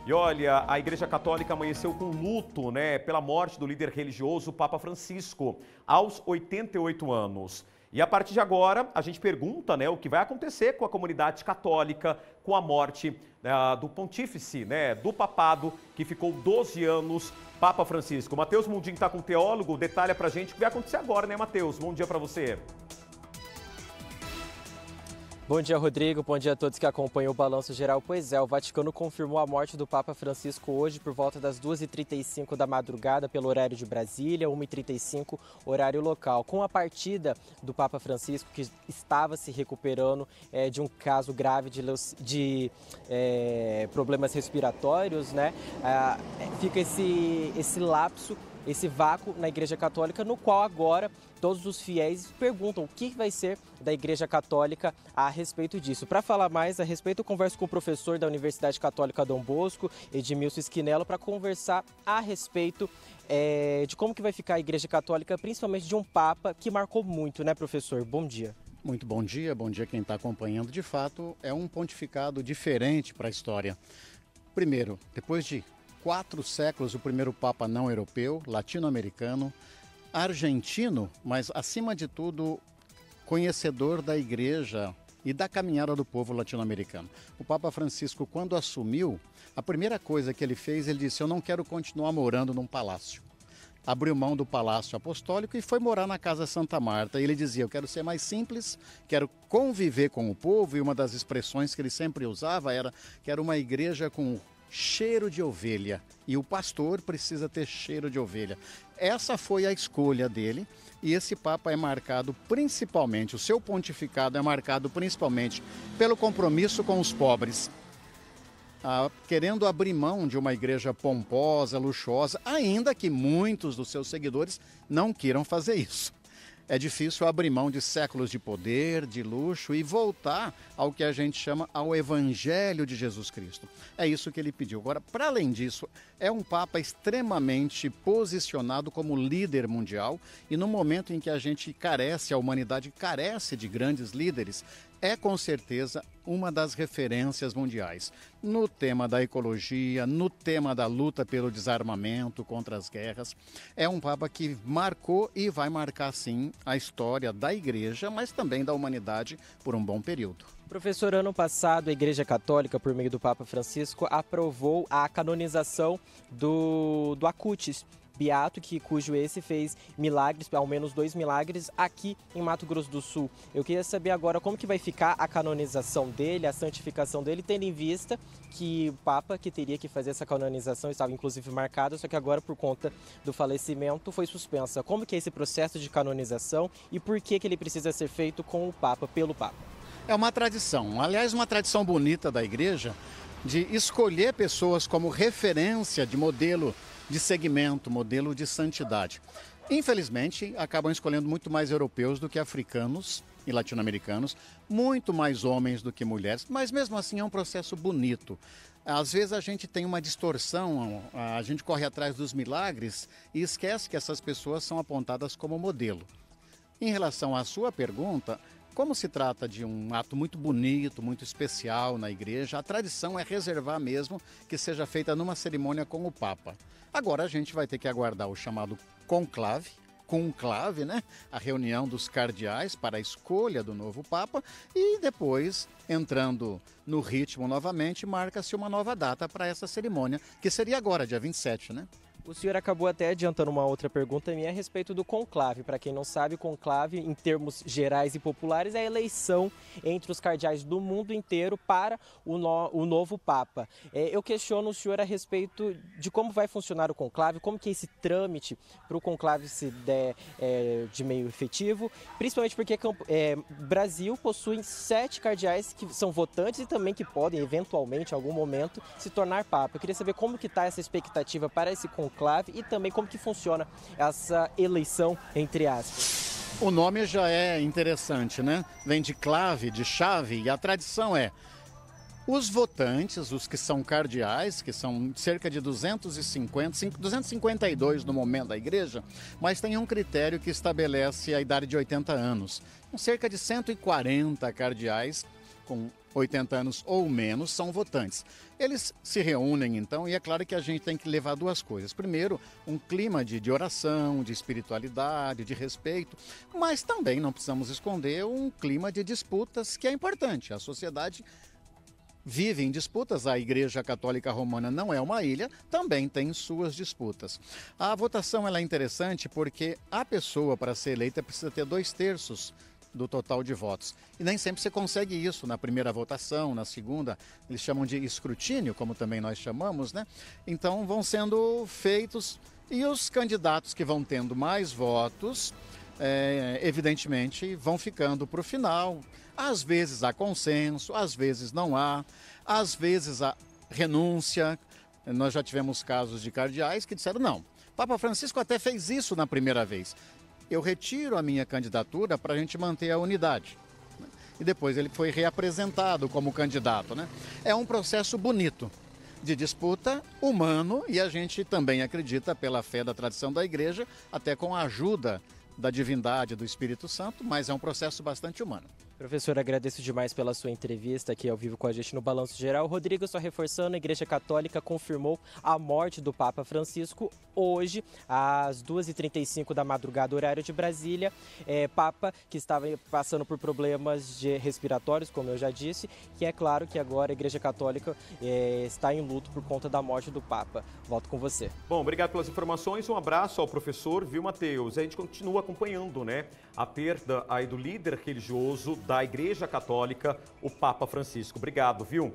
E olha, a Igreja Católica amanheceu com luto, né, pela morte do líder religioso Papa Francisco, aos 88 anos. E a partir de agora, a gente pergunta, né, o que vai acontecer com a comunidade católica com a morte do pontífice, né, do papado, que ficou 12 anos, Papa Francisco. Matheus Mundinho está com o teólogo, detalha pra gente o que vai acontecer agora, né, Matheus? Bom dia para você. Bom dia, Rodrigo. Bom dia a todos que acompanham o Balanço Geral. Pois é, o Vaticano confirmou a morte do Papa Francisco hoje por volta das 2h35 da madrugada, pelo horário de Brasília, 1h35, horário local. Com a partida do Papa Francisco, que estava se recuperando de um caso grave de problemas respiratórios, né? Fica esse lapso, esse vácuo na Igreja Católica, no qual agora todos os fiéis perguntam o que vai ser da Igreja Católica a respeito disso. Para falar mais a respeito, eu converso com o professor da Universidade Católica Dom Bosco, Edmilson Esquinelo, para conversar a respeito de como que vai ficar a Igreja Católica, principalmente de um Papa que marcou muito, né, professor? Bom dia. Muito bom dia quem está acompanhando. De fato, é um pontificado diferente para a história. Primeiro, depois de 4 séculos, o primeiro Papa não europeu, latino-americano, argentino, mas acima de tudo conhecedor da Igreja e da caminhada do povo latino-americano. O Papa Francisco, quando assumiu, a primeira coisa que ele fez, ele disse: eu não quero continuar morando num palácio. Abriu mão do Palácio Apostólico e foi morar na Casa Santa Marta. E ele dizia: eu quero ser mais simples, quero conviver com o povo, e uma das expressões que ele sempre usava era que era uma igreja com cheiro de ovelha, e o pastor precisa ter cheiro de ovelha. Essa foi a escolha dele, e esse Papa é marcado principalmente, o seu pontificado é marcado principalmente pelo compromisso com os pobres, querendo abrir mão de uma igreja pomposa, luxuosa, ainda que muitos dos seus seguidores não queiram fazer isso. É difícil abrir mão de séculos de poder, de luxo e voltar ao que a gente chama ao Evangelho de Jesus Cristo. É isso que ele pediu. Agora, para além disso, é um Papa extremamente posicionado como líder mundial, e no momento em que a gente carece, a humanidade carece de grandes líderes, é com certeza uma das referências mundiais no tema da ecologia, no tema da luta pelo desarmamento, contra as guerras. É um Papa que marcou e vai marcar sim a história da Igreja, mas também da humanidade por um bom período. Professor, ano passado a Igreja Católica, por meio do Papa Francisco, aprovou a canonização do Acutis Beato, cujo esse fez milagres, ao menos 2 milagres, aqui em Mato Grosso do Sul. Eu queria saber agora como que vai ficar a canonização dele, a santificação dele, tendo em vista que o Papa que teria que fazer essa canonização estava inclusive marcado, só que agora por conta do falecimento foi suspensa. Como que é esse processo de canonização e por que ele precisa ser feito com o Papa, pelo Papa? É uma tradição, aliás, uma tradição bonita da Igreja, de escolher pessoas como referência de modelo de segmento, modelo de santidade. Infelizmente, acabam escolhendo muito mais europeus do que africanos e latino-americanos, muito mais homens do que mulheres, mas mesmo assim é um processo bonito. Às vezes a gente tem uma distorção, a gente corre atrás dos milagres e esquece que essas pessoas são apontadas como modelo. Em relação à sua pergunta, como se trata de um ato muito bonito, muito especial na Igreja, a tradição é reservar mesmo que seja feita numa cerimônia com o Papa. Agora a gente vai ter que aguardar o chamado conclave, né? A reunião dos cardeais para a escolha do novo Papa, e depois, entrando no ritmo novamente, marca-se uma nova data para essa cerimônia, que seria agora, dia 27, né? O senhor acabou até adiantando uma outra pergunta minha a respeito do conclave. Para quem não sabe, o conclave, em termos gerais e populares, é a eleição entre os cardeais do mundo inteiro para o novo Papa. Eu questiono o senhor a respeito de como vai funcionar o conclave, como que é esse trâmite para o conclave se der de meio efetivo, principalmente porque Brasil possui 7 cardeais que são votantes e também que podem, eventualmente, em algum momento, se tornar Papa. Eu queria saber como que está essa expectativa para esse conclave e também como que funciona essa eleição, entre aspas. O nome já é interessante, né? Vem de clave, de chave, e a tradição é: os votantes, os que são cardeais, que são cerca de 252 no momento da Igreja, mas tem um critério que estabelece a idade de 80 anos. Cerca de 140 cardeais com 80 anos ou menos são votantes. Eles se reúnem então e é claro que a gente tem que levar duas coisas. Primeiro, um clima de oração, de espiritualidade, de respeito, mas também não precisamos esconder um clima de disputas que é importante. A sociedade vive em disputas, a Igreja Católica Romana não é uma ilha, também tem suas disputas. A votação ela é interessante porque a pessoa, para ser eleita, precisa ter 2/3 do total de votos. E nem sempre você consegue isso na primeira votação, na segunda, eles chamam de escrutínio, como também nós chamamos, né? Então vão sendo feitos e os candidatos que vão tendo mais votos, evidentemente, vão ficando para o final. Às vezes há consenso, às vezes não há, às vezes há renúncia. Nós já tivemos casos de cardeais que disseram não. Papa Francisco até fez isso na primeira vez. Eu retiro a minha candidatura para a gente manter a unidade. E depois ele foi reapresentado como candidato, né? É um processo bonito de disputa humano e a gente também acredita, pela fé da tradição da igreja, até com a ajuda da divindade do Espírito Santo, mas é um processo bastante humano. Professor, agradeço demais pela sua entrevista aqui ao vivo com a gente no Balanço Geral. Rodrigo, só reforçando, a Igreja Católica confirmou a morte do Papa Francisco hoje, às 2h35 da madrugada, horário de Brasília. Papa que estava passando por problemas respiratórios, como eu já disse, que é claro que agora a Igreja Católica está em luto por conta da morte do Papa. Volto com você. Bom, obrigado pelas informações, um abraço ao professor, viu, Matheus? A gente continua acompanhando, né, a perda aí do líder religioso da Igreja Católica, o Papa Francisco. Obrigado, viu?